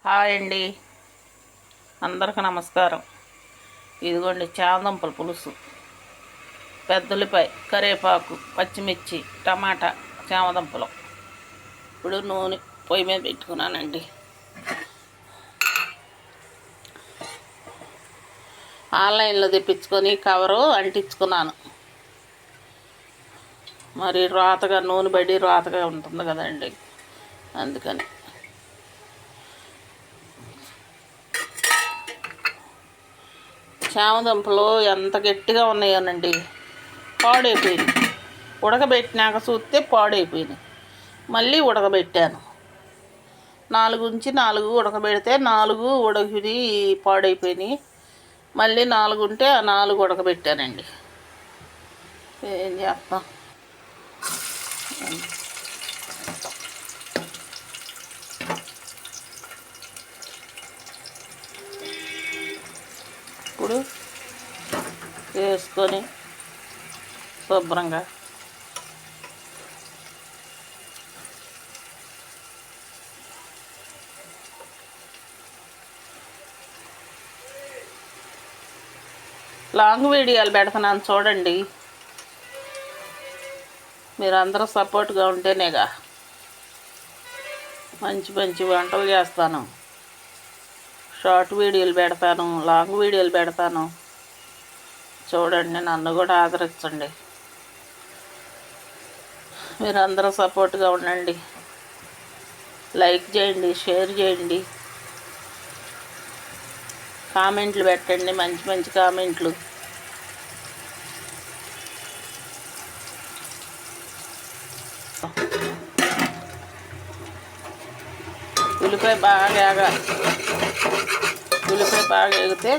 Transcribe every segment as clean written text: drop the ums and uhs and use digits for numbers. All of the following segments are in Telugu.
హాయ్ అండి, అందరికీ నమస్కారం. ఇదిగోండి చామదుంపల పులుసు, పెద్దుల్లిపాయ, కరివేపాకు, పచ్చిమిర్చి, టమాటా, చామదుంపలు. ఇప్పుడు నూనె పొయ్యి మీద పెట్టుకున్నానండి. ఆన్లైన్లో తెప్పించుకొని కవరు అంటించుకున్నాను. మరి రాతగా నూనె పడి రాతగా ఉంటుంది కదండి, అందుకని. చామదుంపలు ఎంత గట్టిగా ఉన్నాయోనండి, పాడైపోయినాయి. ఉడకబెట్టినాక చూస్తే పాడైపోయినాయి. మళ్ళీ ఉడకబెట్టాను. 4 ఉడకబెడితే 4 ఉడకి పాడైపోయినాయి. మళ్ళీ 4 ఉంటే ఆ 4 ఉడకబెట్టానండి. ఏం చేస్తాం. ఇప్పుడు వేసుకొని శుభ్రంగా లాంగ్ వీడియోలు పెడుతున్నాను చూడండి. మీరు అందరూ సపోర్ట్గా ఉంటేనేగా మంచి మంచి వంటలు చేస్తాను. షార్ట్ వీడియోలు పెడతాను, లాంగ్ వీడియోలు పెడతాను. చూడండి, నన్ను కూడా ఆదరించండి. మీరు అందరూ సపోర్ట్గా ఉండండి. లైక్ చేయండి, షేర్ చేయండి, కామెంట్లు పెట్టండి, మంచి మంచి కామెంట్లు. ఉల్లిపాయ బాగా ఎగితే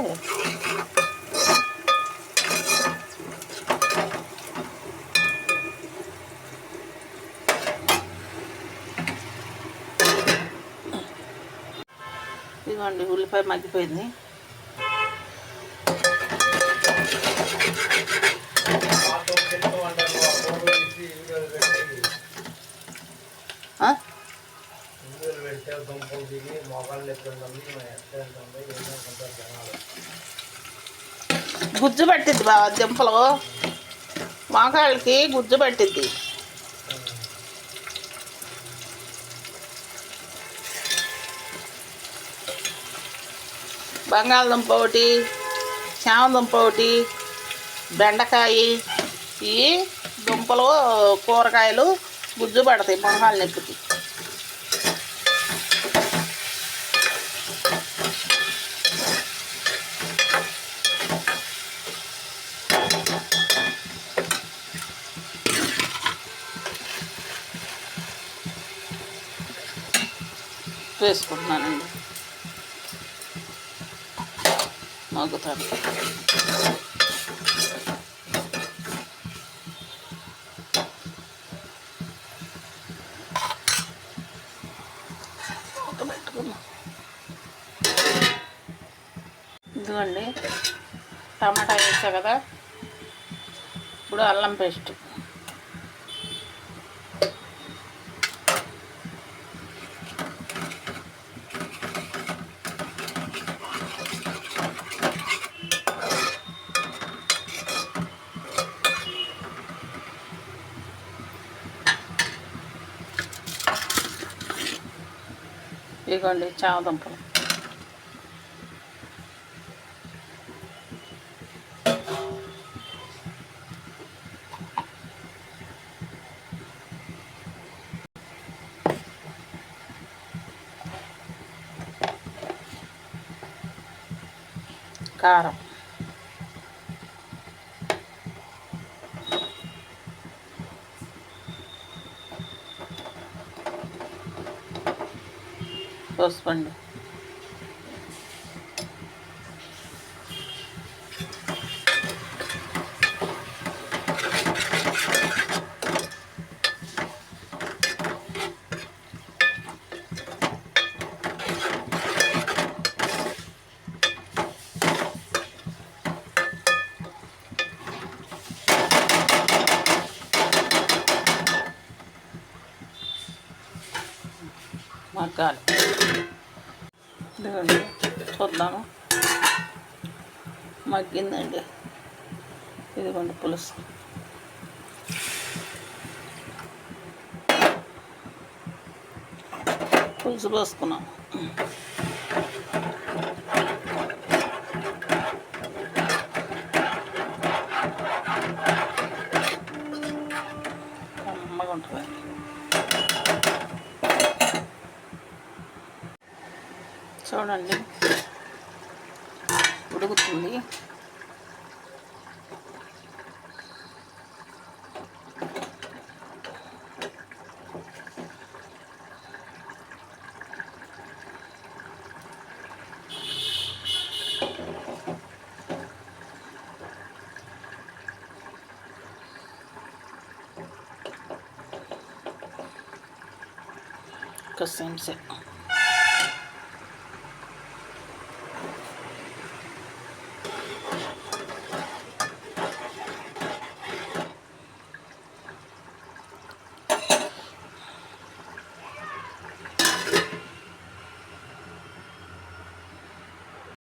ఇదిగోండి, ఉల్లిపాయ మగ్గిపోయింది. గుజ్జు పట్టిద్ది బాగా దింపలు, మోకాళ్ళకి గుజ్జు పట్టిద్ది. బంగాళదుంప ఒకటి, చామదుంప ఒకటి, బెండకాయ, ఈ దుంపలు కూరగాయలు గుజ్జు పడతాయి మొహాలు నెప్పికి. వేసుకుంటున్నానండి, మగ్గుతాను. ఇదిగోండి, టమాటా వేసా కదా. ఇప్పుడు అల్లం పేస్ట్, ఇదిగోండి చామదుంపలు, కారం, పసుపండి, మగ్గాలి. ఇదిగోండి చూద్దాము. మగ్గిందండి. ఇదిగోండి పులుసు. పులుసు పోసుకున్నాం. కమ్మగా ఉంటుంది. చూడండి ఉడుకుతుంది. ఒక సెంట్సే